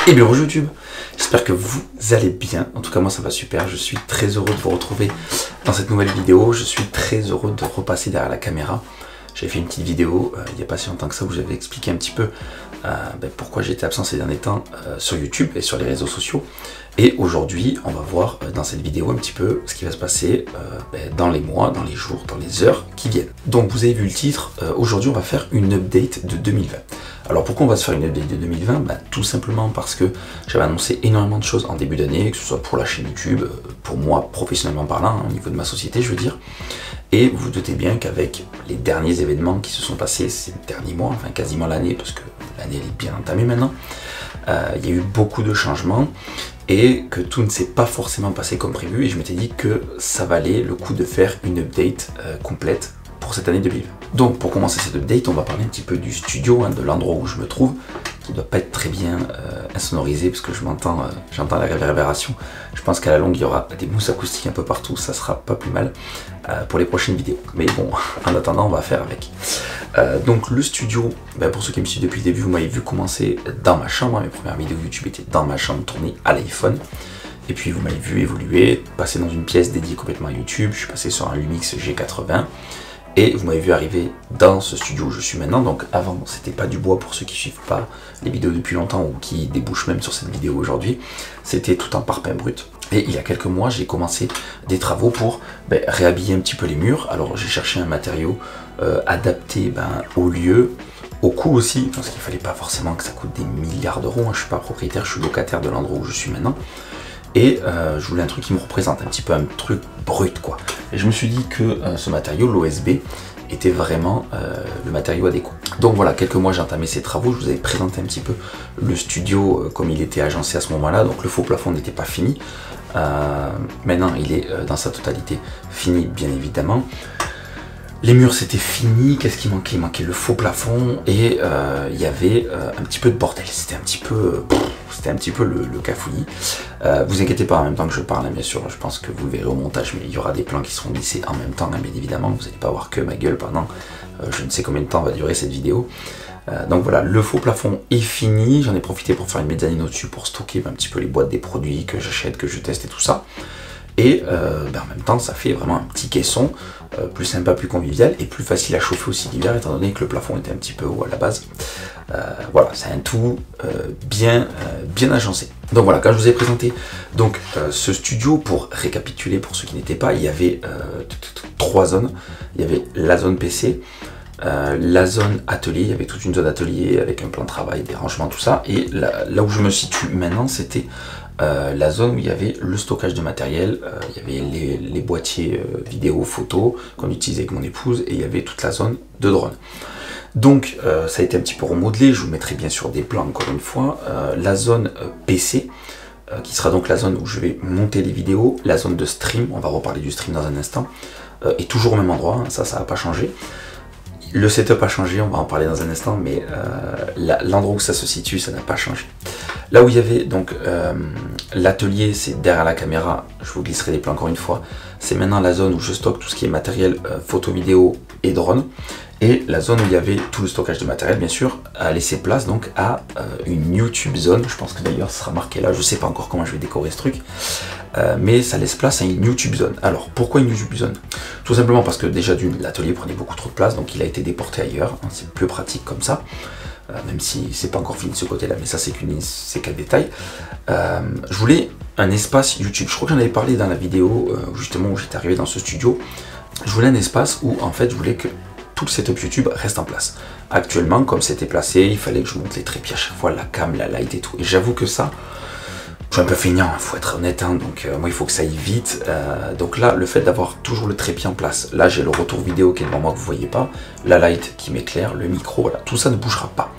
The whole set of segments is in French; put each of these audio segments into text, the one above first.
Et bien bonjour YouTube, j'espère que vous allez bien, en tout cas moi ça va super, je suis très heureux de vous retrouver dans cette nouvelle vidéo, je suis très heureux de repasser derrière la caméra. J'avais fait une petite vidéo il n'y a pas si longtemps que ça où j'avais expliqué un petit peu pourquoi j'étais absent ces derniers temps sur YouTube et sur les réseaux sociaux. Et aujourd'hui on va voir dans cette vidéo un petit peu ce qui va se passer dans les mois, dans les jours, dans les heures qui viennent. Donc vous avez vu le titre, aujourd'hui on va faire une update de 2020. Alors pourquoi on va se faire une update de 2020 ? Tout simplement parce que j'avais annoncé énormément de choses en début d'année, que ce soit pour la chaîne YouTube, pour moi professionnellement parlant, au niveau de ma société je veux dire. Et vous vous doutez bien qu'avec les derniers événements qui se sont passés ces derniers mois, enfin quasiment l'année, parce que l'année elle est bien entamée maintenant, il y a eu beaucoup de changements et que tout ne s'est pas forcément passé comme prévu. Et je m'étais dit que ça valait le coup de faire une update complète pour cette année 2020. Donc pour commencer cette update, on va parler un petit peu du studio, de l'endroit où je me trouve, qui ne doit pas être très bien insonorisé parce que j'entends la réverbération. Je pense qu'à la longue il y aura des mousses acoustiques un peu partout, ça sera pas plus mal pour les prochaines vidéos. Mais bon, en attendant on va faire avec. Donc le studio, pour ceux qui me suivent depuis le début, vous m'avez vu commencer dans ma chambre, mes premières vidéos YouTube étaient dans ma chambre tournées à l'iPhone. Et puis vous m'avez vu évoluer, passer dans une pièce dédiée complètement à YouTube, je suis passé sur un Lumix G80. Et vous m'avez vu arriver dans ce studio où je suis maintenant. Donc avant, c'était pas du bois pour ceux qui suivent pas les vidéos depuis longtemps ou qui débouchent même sur cette vidéo aujourd'hui. C'était tout en parpaing brut. Et il y a quelques mois, j'ai commencé des travaux pour réhabiller un petit peu les murs. Alors j'ai cherché un matériau adapté au lieu, au coût aussi, parce qu'il fallait pas forcément que ça coûte des milliards d'euros. Je suis pas propriétaire, je suis locataire de l'endroit où je suis maintenant. Et je voulais un truc qui me représente, un petit peu un truc brut quoi. Et je me suis dit que ce matériau, l'OSB, était vraiment le matériau adéquat. Donc voilà, quelques mois j'ai entamé ces travaux, je vous avais présenté un petit peu le studio comme il était agencé à ce moment-là, donc le faux plafond n'était pas fini. Maintenant il est dans sa totalité fini bien évidemment. Les murs c'était fini, qu'est-ce qui manquait ? Il manquait le faux plafond et il y avait un petit peu de bordel, c'était un petit peu le cafouillis. Vous inquiétez pas en même temps que je parle, bien sûr, je pense que vous le verrez au montage, mais il y aura des plans qui seront glissés en même temps, bien évidemment, vous n'allez pas voir que ma gueule pendant je ne sais combien de temps va durer cette vidéo. Donc voilà, le faux plafond est fini, j'en ai profité pour faire une mezzanine au-dessus pour stocker un petit peu les boîtes des produits que j'achète, que je teste et tout ça. Et en même temps, ça fait vraiment un petit caisson, plus sympa, plus convivial et plus facile à chauffer aussi l'hiver, étant donné que le plafond était un petit peu haut à la base. Voilà, c'est un tout bien agencé. Donc voilà, quand je vous ai présenté donc, ce studio, pour récapituler pour ceux qui n'étaient pas, il y avait 3 zones. Il y avait la zone PC, la zone atelier, il y avait toute une zone atelier avec un plan de travail, des rangements, tout ça. Et là où je me situe maintenant, c'était la zone où il y avait le stockage de matériel, il y avait les boîtiers vidéo, photo qu'on utilisait avec mon épouse, et il y avait toute la zone de drone. Donc ça a été un petit peu remodelé, je vous mettrai bien sûr des plans encore une fois. La zone PC, qui sera donc la zone où je vais monter les vidéos, la zone de stream, on va reparler du stream dans un instant, est toujours au même endroit, ça n'a pas changé. Le setup a changé, on va en parler dans un instant, mais l'endroit où ça se situe, ça n'a pas changé. Là où il y avait donc l'atelier, c'est derrière la caméra, je vous glisserai les plans encore une fois. C'est maintenant la zone où je stocke tout ce qui est matériel photo, vidéo et drone. Et la zone où il y avait tout le stockage de matériel, bien sûr, a laissé place donc à une YouTube zone. Je pense que d'ailleurs ce sera marqué là, je ne sais pas encore comment je vais décorer ce truc. Mais ça laisse place à une YouTube zone. Alors pourquoi une YouTube zone ? Tout simplement parce que déjà l'atelier prenait beaucoup trop de place, donc il a été déporté ailleurs, c'est plus pratique comme ça, même si c'est pas encore fini de ce côté là, mais ça c'est qu'un détail. Je voulais un espace YouTube, je crois que j'en avais parlé dans la vidéo justement où j'étais arrivé dans ce studio. Je voulais un espace où en fait je voulais que tout le setup YouTube reste en place. Actuellement, comme c'était placé, il fallait que je monte les trépieds à chaque fois, la cam, la light et tout, et j'avoue que ça, je suis un peu feignant, il faut être honnête, donc moi il faut que ça aille vite. Donc là, le fait d'avoir toujours le trépied en place, là j'ai le retour vidéo qui est devant moi que vous voyez pas, la light qui m'éclaire, le micro, voilà, tout ça ne bougera pas.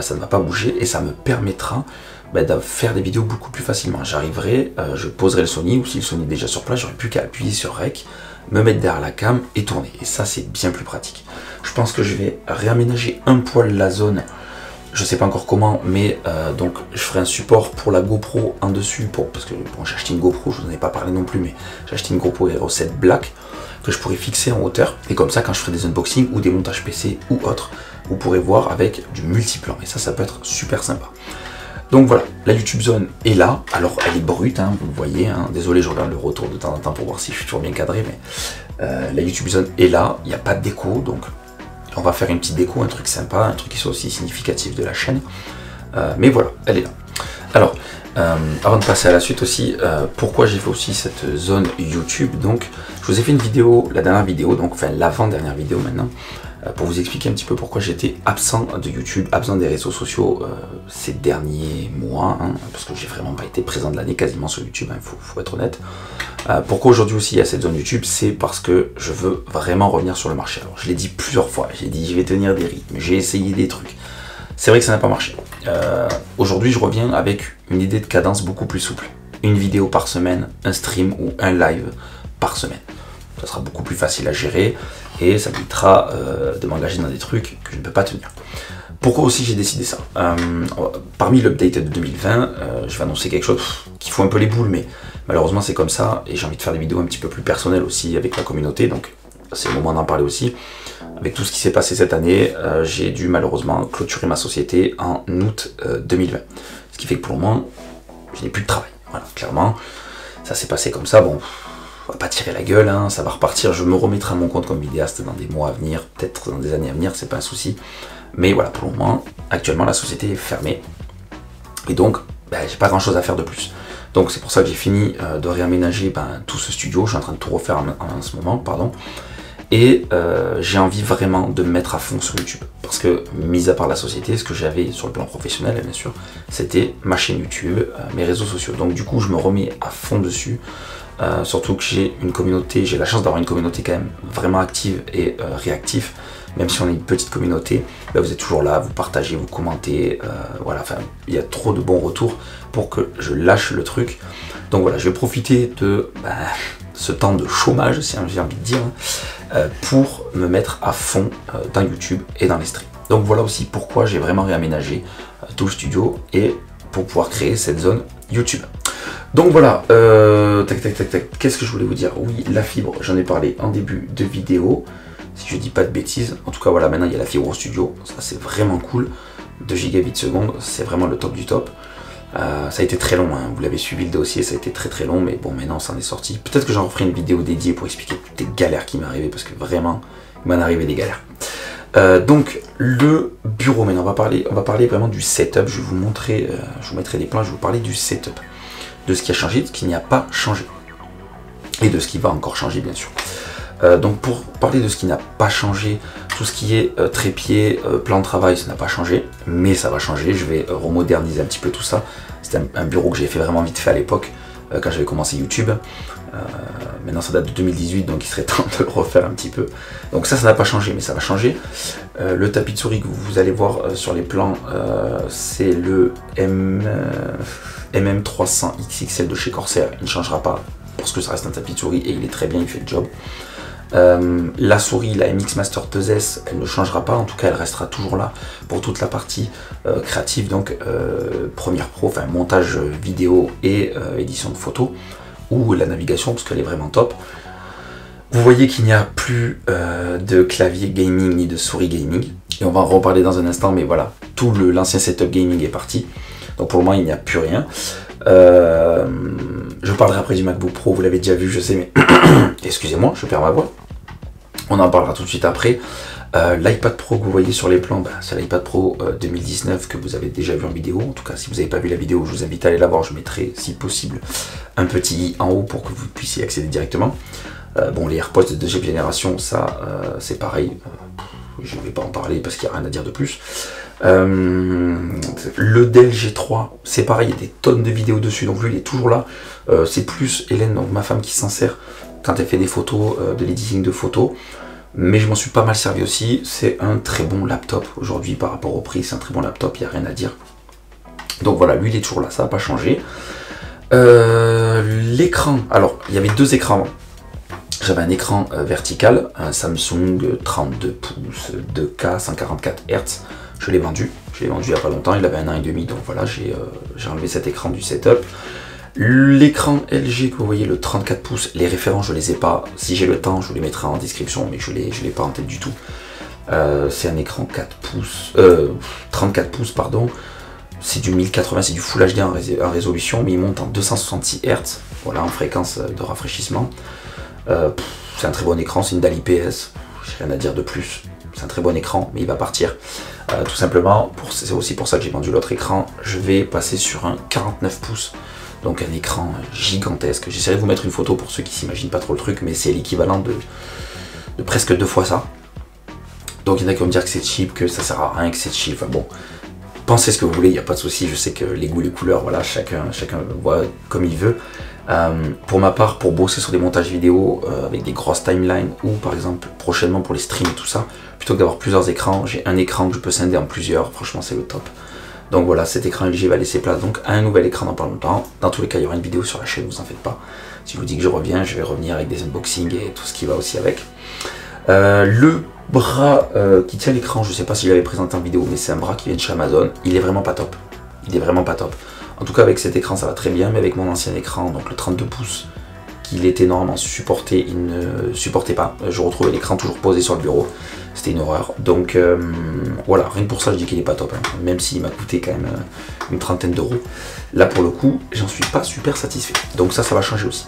Ça ne va pas bouger et ça me permettra de faire des vidéos beaucoup plus facilement. J'arriverai, je poserai le Sony, ou si le Sony est déjà sur place, j'aurai plus qu'à appuyer sur Rec, me mettre derrière la cam et tourner. Et ça c'est bien plus pratique. Je pense que je vais réaménager un poil la zone. Je sais pas encore comment, mais donc je ferai un support pour la GoPro en dessus, parce que bon, j'ai acheté une GoPro, je vous en ai pas parlé non plus, mais j'ai acheté une GoPro Hero 7 Black que je pourrais fixer en hauteur, et comme ça quand je ferai des unboxings ou des montages PC ou autres, vous pourrez voir avec du multiplan, et ça peut être super sympa. Donc voilà, la YouTube Zone est là. Alors elle est brute, hein, vous le voyez. Hein. Désolé, je regarde le retour de temps en temps pour voir si je suis toujours bien cadré, mais la YouTube Zone est là. Il n'y a pas de déco, donc on va faire une petite déco, un truc sympa, un truc qui soit aussi significatif de la chaîne. Mais voilà, elle est là. Alors, avant de passer à la suite aussi, pourquoi j'ai fait aussi cette zone YouTube. Donc, je vous ai fait une vidéo, la dernière vidéo, donc enfin l'avant-dernière vidéo maintenant, pour vous expliquer un petit peu pourquoi j'étais absent de YouTube, absent des réseaux sociaux ces derniers mois, hein, parce que j'ai vraiment pas été présent de l'année quasiment sur YouTube, il faut être honnête. Pourquoi aujourd'hui aussi il y a cette zone YouTube, c'est parce que je veux vraiment revenir sur le marché. Alors, je l'ai dit plusieurs fois, j'ai dit je vais tenir des rythmes, j'ai essayé des trucs. C'est vrai que ça n'a pas marché. Aujourd'hui, je reviens avec une idée de cadence beaucoup plus souple. Une vidéo par semaine, un stream ou un live par semaine. Ça sera beaucoup plus facile à gérer et ça m'évitera de m'engager dans des trucs que je ne peux pas tenir. Pourquoi aussi j'ai décidé ça? Parmi l'update de 2020, je vais annoncer quelque chose qui fout un peu les boules, mais malheureusement c'est comme ça et j'ai envie de faire des vidéos un petit peu plus personnelles aussi avec la communauté, donc c'est le moment d'en parler aussi. Avec tout ce qui s'est passé cette année, j'ai dû malheureusement clôturer ma société en août 2020. Ce qui fait que pour le moment, je n'ai plus de travail. Voilà, clairement, ça s'est passé comme ça. Bon, on va pas tirer la gueule, hein, ça va repartir. Je me remettrai à mon compte comme vidéaste dans des mois à venir, peut-être dans des années à venir, c'est pas un souci. Mais voilà, pour le moment, actuellement, la société est fermée. Et donc, j'ai pas grand-chose à faire de plus. Donc c'est pour ça que j'ai fini de réaménager tout ce studio. Je suis en train de tout refaire en ce moment, pardon. Et j'ai envie vraiment de me mettre à fond sur YouTube. Parce que, mis à part la société, ce que j'avais sur le plan professionnel, bien sûr, c'était ma chaîne YouTube, mes réseaux sociaux. Donc du coup, je me remets à fond dessus. Surtout que j'ai une communauté, j'ai la chance d'avoir une communauté quand même vraiment active et réactive. Même si on est une petite communauté, vous êtes toujours là, vous partagez, vous commentez. Voilà, enfin, il y a trop de bons retours pour que je lâche le truc. Donc voilà, je vais profiter de ce temps de chômage, si j'ai envie de dire, pour me mettre à fond dans YouTube et dans les streams. Donc voilà aussi pourquoi j'ai vraiment réaménagé tout le studio et pour pouvoir créer cette zone YouTube. Donc voilà, qu'est-ce que je voulais vous dire? Oui, la fibre, j'en ai parlé en début de vidéo, si je dis pas de bêtises. En tout cas voilà, maintenant il y a la fibre au studio, ça c'est vraiment cool. 2 gigabits seconde, c'est vraiment le top du top. Ça a été très long, hein. Vous l'avez suivi le dossier, ça a été très long, mais bon, maintenant ça en est sorti. Peut-être que j'en referai une vidéo dédiée pour expliquer toutes les galères qui m'est arrivées, parce que vraiment, il m'en est arrivé des galères. Donc, le bureau, maintenant, on va parler vraiment du setup. Je vais vous montrer, je vous mettrai des plans, je vais vous parler du setup, de ce qui a changé, de ce qui n'y a pas changé, et de ce qui va encore changer, bien sûr. Donc pour parler de ce qui n'a pas changé, tout ce qui est trépied, plan de travail, ça n'a pas changé, mais ça va changer. Je vais remoderniser un petit peu tout ça. C'était un bureau que j'ai fait vraiment vite fait à l'époque, quand j'avais commencé YouTube. Maintenant ça date de 2018, donc il serait temps de le refaire un petit peu. Donc ça n'a pas changé, mais ça va changer. Le tapis de souris que vous allez voir sur les plans, c'est le MM300 XXL de chez Corsair. Il ne changera pas parce que ça reste un tapis de souris et il est très bien, il fait le job. La souris, la MX Master 2S, elle ne changera pas, en tout cas elle restera toujours là pour toute la partie créative, donc Premiere Pro, enfin montage vidéo et édition de photos, ou la navigation parce qu'elle est vraiment top. Vous voyez qu'il n'y a plus de clavier gaming ni de souris gaming, et on va en reparler dans un instant, mais voilà, tout l'ancien setup gaming est parti, donc pour le moment il n'y a plus rien. Je parlerai après du MacBook Pro, vous l'avez déjà vu, je sais, mais excusez-moi, je perds ma voix. On en parlera tout de suite après. L'iPad Pro que vous voyez sur les plans, c'est l'iPad Pro 2019 que vous avez déjà vu en vidéo. En tout cas, si vous n'avez pas vu la vidéo, je vous invite à aller la voir. Je mettrai, si possible, un petit i en haut pour que vous puissiez accéder directement. Bon, les AirPods de deuxième génération, ça, c'est pareil. Je ne vais pas en parler parce qu'il n'y a rien à dire de plus. Le Dell G3, c'est pareil, il y a des tonnes de vidéos dessus, donc lui il est toujours là. C'est plus Hélène, donc ma femme, qui s'en sert quand elle fait des photos, de l'editing de photos. Mais je m'en suis pas mal servi aussi. C'est un très bon laptop aujourd'hui par rapport au prix, c'est un très bon laptop, il n'y a rien à dire. Donc voilà, lui il est toujours là, ça n'a pas changé. L'écran, alors il y avait deux écrans avant. J'avais un écran vertical, un Samsung 32 pouces 2K 144 Hz. Je l'ai vendu il n'y a pas longtemps, il avait 1 an et demi, donc voilà, j'ai enlevé cet écran du setup. L'écran LG que vous voyez, le 34 pouces, les références je les ai pas, si j'ai le temps je vous les mettrai en description, mais je l'ai pas en tête du tout. C'est un écran 4 pouces, 34 pouces pardon, c'est du 1080, c'est du Full HD en résolution, mais il monte en 266 Hz, voilà, en fréquence de rafraîchissement. C'est un très bon écran, c'est une DALI IPS, j'ai rien à dire de plus. C'est un très bon écran, mais il va partir. Tout simplement, c'est aussi pour ça que j'ai vendu l'autre écran. Je vais passer sur un 49 pouces, donc un écran gigantesque. J'essaierai de vous mettre une photo pour ceux qui s'imaginent pas trop le truc, mais c'est l'équivalent de presque 2 fois ça. Donc il y en a qui vont me dire que c'est cheap, que ça sert à rien, que c'est cheap. Enfin bon, pensez ce que vous voulez, il n'y a pas de souci. Je sais que les goûts, les couleurs, voilà, chacun voit comme il veut. Pour ma part, pour bosser sur des montages vidéo avec des grosses timelines ou par exemple prochainement pour les streams et tout ça, plutôt que d'avoir plusieurs écrans, j'ai un écran que je peux scinder en plusieurs, franchement c'est le top. Donc voilà, cet écran LG va laisser place donc à un nouvel écran dans pas longtemps. Dans tous les cas, il y aura une vidéo sur la chaîne, vous en faites pas. Si je vous dis que je reviens, je vais revenir avec des unboxings et tout ce qui va aussi avec. Le bras qui tient l'écran, je sais pas si je l'avais présenté en vidéo, mais c'est un bras qui vient de chez Amazon, il est vraiment pas top. Il est vraiment pas top. En tout cas avec cet écran ça va très bien, mais avec mon ancien écran, donc le 32 pouces, qu'il était normalement supporté, il ne supportait pas. Je retrouvais l'écran toujours posé sur le bureau, c'était une horreur. Donc voilà, rien que pour ça je dis qu'il est pas top, hein. Même s'il m'a coûté quand même une trentaine d'euros. Là pour le coup, j'en suis pas super satisfait. Donc ça va changer aussi.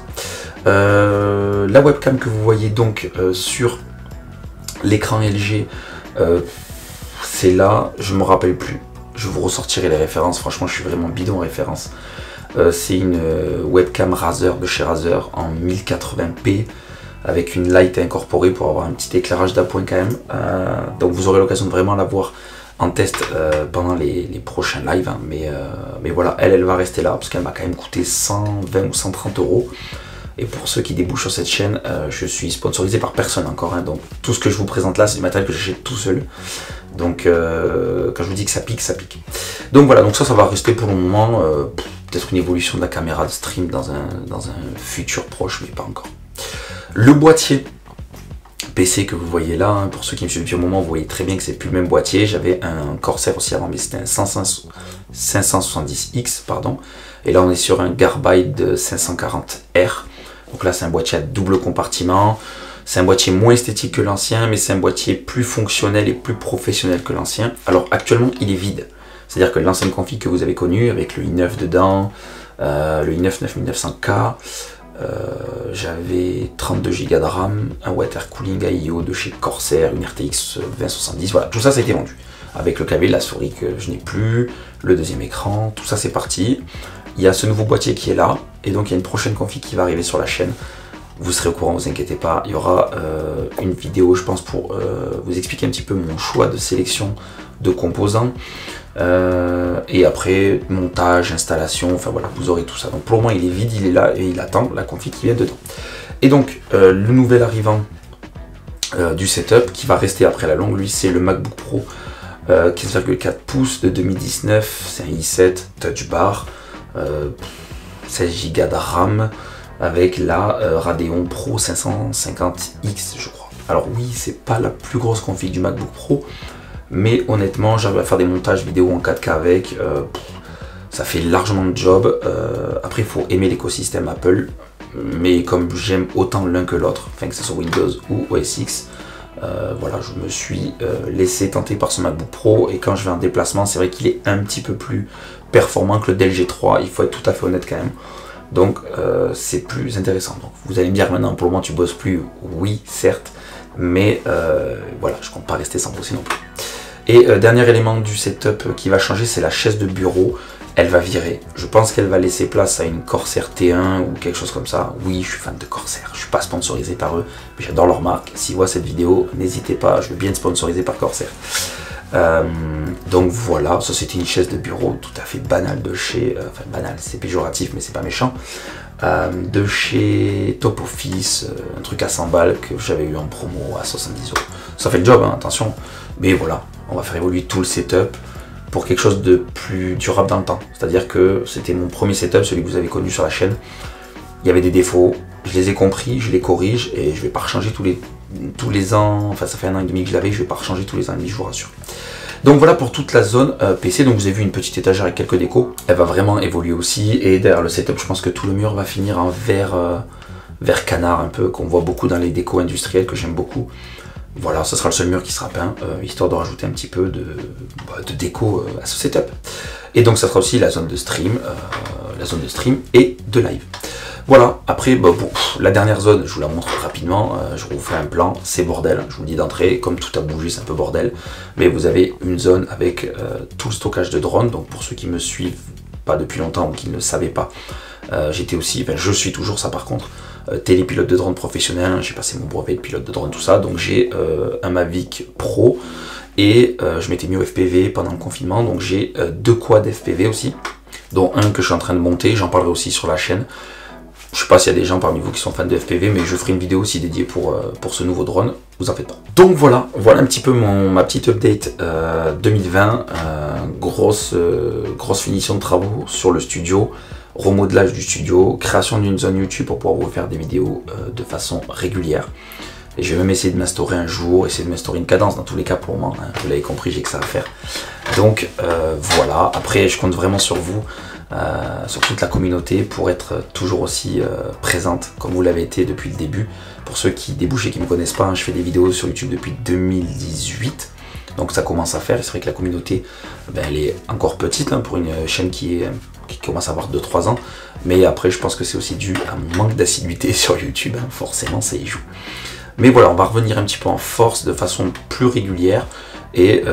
La webcam que vous voyez donc sur l'écran LG, c'est là, je me rappelle plus. Je vous ressortirai les références, franchement je suis vraiment bidon en référence. C'est une webcam Razer de chez Razer en 1080p avec une light incorporée pour avoir un petit éclairage d'appoint quand même. Donc vous aurez l'occasion de vraiment la voir en test pendant les prochains lives, hein. Mais voilà, elle va rester là parce qu'elle m'a quand même coûté 120 ou 130 euros. Et pour ceux qui débouchent sur cette chaîne, je suis sponsorisé par personne encore, hein. Donc tout ce que je vous présente là, c'est du matériel que j'achète tout seul. Donc quand je vous dis que ça pique, ça pique. Donc voilà, donc ça va rester pour le moment. Peut-être une évolution de la caméra de stream dans un futur proche, mais pas encore. Le boîtier PC que vous voyez là, hein, pour ceux qui me suivent depuis un moment, vous voyez très bien que c'est plus le même boîtier. J'avais un Corsair aussi avant, mais c'était un 570X, pardon. Et là on est sur un Garbide de 540R. Donc là c'est un boîtier à double compartiment. C'est un boîtier moins esthétique que l'ancien, mais c'est un boîtier plus fonctionnel et plus professionnel que l'ancien. Alors actuellement il est vide. C'est-à-dire que l'ancienne config que vous avez connue, avec le i9 dedans, le i9 9900K, j'avais 32 Go de RAM, un water cooling AIO de chez Corsair, une RTX 2070, voilà, tout ça ça a été vendu. Avec le clavier, la souris que je n'ai plus, le deuxième écran, tout ça c'est parti. Il y a ce nouveau boîtier qui est là, et donc il y a une prochaine config qui va arriver sur la chaîne. Vous serez au courant, vous inquiétez pas, il y aura une vidéo je pense pour vous expliquer un petit peu mon choix de sélection de composants. Et après montage, installation, enfin voilà, vous aurez tout ça. Donc pour le moment il est vide, il est là et il attend la config qui vient dedans. Et donc le nouvel arrivant du setup qui va rester après la longue, lui c'est le MacBook Pro 15,4 pouces de 2019, c'est un i7 Touch Bar, 16 Go de RAM avec la Radeon Pro 550X je crois. Alors oui, c'est pas la plus grosse config du MacBook Pro, mais honnêtement j'arrive à faire des montages vidéo en 4K avec, ça fait largement le job. Après il faut aimer l'écosystème Apple, mais comme j'aime autant l'un que l'autre, enfin que ce soit Windows ou OS X, voilà, je me suis laissé tenter par ce MacBook Pro, et quand je vais en déplacement c'est vrai qu'il est un petit peu plus performant que le Dell G3, il faut être tout à fait honnête quand même. Donc c'est plus intéressant. Donc, vous allez me dire maintenant, pour le moment tu bosses plus, oui certes, mais voilà, je compte pas rester sans bosser non plus. Et dernier élément du setup qui va changer, c'est la chaise de bureau. Elle va virer. Je pense qu'elle va laisser place à une Corsair T1 ou quelque chose comme ça. Oui, je suis fan de Corsair. Je suis pas sponsorisé par eux, mais j'adore leur marque. S'ils voient cette vidéo, n'hésitez pas, je veux bien être sponsorisé par Corsair. Donc voilà, ça c'était une chaise de bureau tout à fait banale de chez, enfin banal, c'est péjoratif mais c'est pas méchant, de chez Top Office, un truc à 100 balles que j'avais eu en promo à 70 euros. Ça fait le job, hein, attention, mais voilà, on va faire évoluer tout le setup pour quelque chose de plus durable dans le temps. C'est-à-dire que c'était mon premier setup, celui que vous avez connu sur la chaîne. Il y avait des défauts, je les ai compris, je les corrige et je vais pas rechanger tous les ans, enfin ça fait 1 an et demi que je l'avais, je vais pas rechanger tous les ans et demi, je vous rassure. Donc voilà pour toute la zone PC. Donc vous avez vu une petite étagère avec quelques décos, elle va vraiment évoluer aussi, et derrière le setup je pense que tout le mur va finir en vert canard un peu, qu'on voit beaucoup dans les décos industriels que j'aime beaucoup. Voilà, ce sera le seul mur qui sera peint, histoire de rajouter un petit peu de déco à ce setup. Et donc ça sera aussi la zone de stream et de live. Voilà, après, bon, la dernière zone, je vous la montre rapidement, je vous fais un plan, c'est bordel, je vous le dis d'entrée, comme tout a bougé, c'est un peu bordel, mais vous avez une zone avec tout le stockage de drones, donc pour ceux qui me suivent pas depuis longtemps ou qui ne le savaient pas, j'étais aussi, je suis toujours ça par contre, télépilote de drone professionnel, j'ai passé mon brevet de pilote de drone, tout ça, donc j'ai un Mavic Pro, et je m'étais mis au FPV pendant le confinement, donc j'ai 2 quads FPV aussi, dont un que je suis en train de monter, j'en parlerai aussi sur la chaîne. Je sais pas s'il y a des gens parmi vous qui sont fans de FPV, mais je ferai une vidéo aussi dédiée pour ce nouveau drone, vous en faites pas. Donc voilà un petit peu ma petite update 2020, grosse finition de travaux sur le studio, remodelage du studio, création d'une zone YouTube pour pouvoir vous faire des vidéos de façon régulière. Et je vais même essayer de m'instaurer un jour, essayer de m'instaurer une cadence dans tous les cas pour moi, hein. Vous l'avez compris, j'ai que ça à faire. Donc voilà, après je compte vraiment sur vous, sur toute la communauté pour être toujours aussi présente comme vous l'avez été depuis le début. Pour ceux qui débouchent et qui ne me connaissent pas, hein, je fais des vidéos sur YouTube depuis 2018, donc ça commence à faire. C'est vrai que la communauté, elle est encore petite hein, pour une chaîne qui commence à avoir 2-3 ans, mais après je pense que c'est aussi dû à mon manque d'assiduité sur YouTube, hein, forcément ça y joue. Mais voilà, on va revenir un petit peu en force de façon plus régulière. Et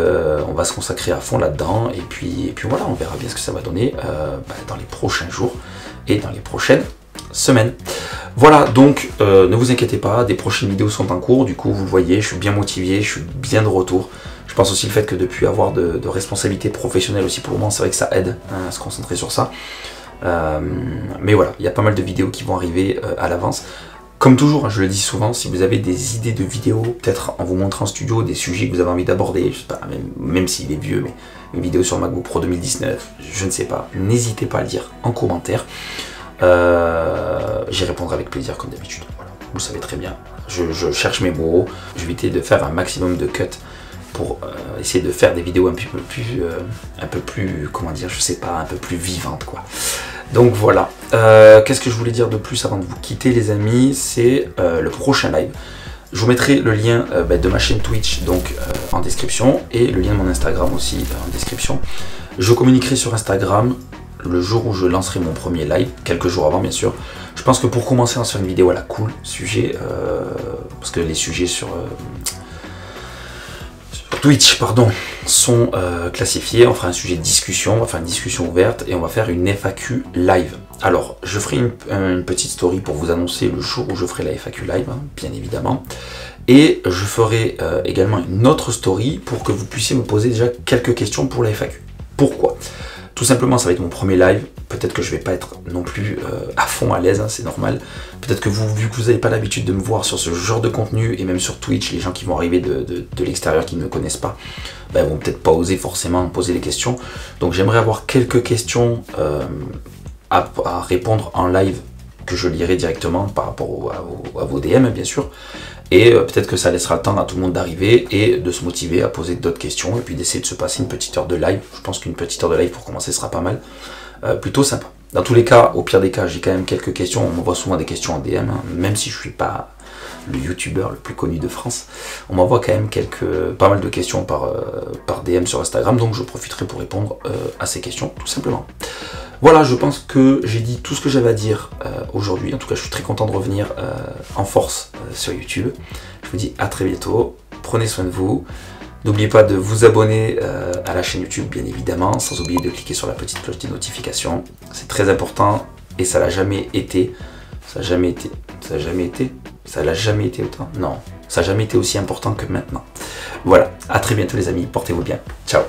on va se consacrer à fond là-dedans. Et puis voilà, on verra bien ce que ça va donner dans les prochains jours et dans les prochaines semaines. Voilà, donc ne vous inquiétez pas, des prochaines vidéos sont en cours. Du coup, vous le voyez, je suis bien motivé, je suis bien de retour. Je pense aussi le fait que depuis avoir de responsabilités professionnelles aussi pour le moment, c'est vrai que ça aide hein, à se concentrer sur ça. Mais voilà, il y a pas mal de vidéos qui vont arriver à l'avance. Comme toujours, je le dis souvent, si vous avez des idées de vidéos, peut-être en vous montrant en studio des sujets que vous avez envie d'aborder, je sais pas, même s'il est vieux, mais une vidéo sur MacBook Pro 2019, je ne sais pas, n'hésitez pas à le dire en commentaire. J'y répondrai avec plaisir comme d'habitude. Voilà, vous le savez très bien. Je cherche mes mots, je vais éviter de faire un maximum de cuts pour essayer de faire des vidéos un peu plus, comment dire, je sais pas, un peu plus vivantes quoi. Donc voilà, qu'est-ce que je voulais dire de plus avant de vous quitter les amis, c'est le prochain live. Je vous mettrai le lien de ma chaîne Twitch donc en description et le lien de mon Instagram aussi en description. Je communiquerai sur Instagram le jour où je lancerai mon premier live, quelques jours avant bien sûr. Je pense que pour commencer à se faire une vidéo à la cool sujet, parce que les sujets sur Twitch pardon, sont classifiés, on fera un sujet de discussion, on va faire une discussion ouverte et on va faire une FAQ live. Alors je ferai une petite story pour vous annoncer le jour où je ferai la FAQ live, hein, bien évidemment. Et je ferai également une autre story pour que vous puissiez me poser déjà quelques questions pour la FAQ. Pourquoi ? Tout simplement, ça va être mon premier live. Peut-être que je vais pas être non plus à fond à l'aise, hein, c'est normal. Peut-être que vous, vu que vous n'avez pas l'habitude de me voir sur ce genre de contenu, et même sur Twitch, les gens qui vont arriver de l'extérieur, qui ne me connaissent pas, vont peut-être pas oser forcément me poser les questions. Donc j'aimerais avoir quelques questions à répondre en live, que je lirai directement par rapport à vos DM, bien sûr. Et peut-être que ça laissera le temps à tout le monde d'arriver et de se motiver à poser d'autres questions et puis d'essayer de se passer une petite heure de live. Je pense qu'une petite heure de live pour commencer sera pas mal, plutôt sympa. Dans tous les cas, au pire des cas, j'ai quand même quelques questions. On m'envoie souvent des questions en DM, hein, même si je suis pas le youtubeur le plus connu de France. On m'envoie quand même pas mal de questions par DM sur Instagram, donc je profiterai pour répondre à ces questions, tout simplement. Voilà, je pense que j'ai dit tout ce que j'avais à dire aujourd'hui. En tout cas, je suis très content de revenir en force sur YouTube. Je vous dis à très bientôt. Prenez soin de vous. N'oubliez pas de vous abonner à la chaîne YouTube, bien évidemment, sans oublier de cliquer sur la petite cloche des notifications. C'est très important et ça l'a jamais été. Ça n'a jamais été. Ça n'a jamais été. Ça l'a jamais été autant. Non, ça n'a jamais été aussi important que maintenant. Voilà, à très bientôt les amis. Portez-vous bien. Ciao.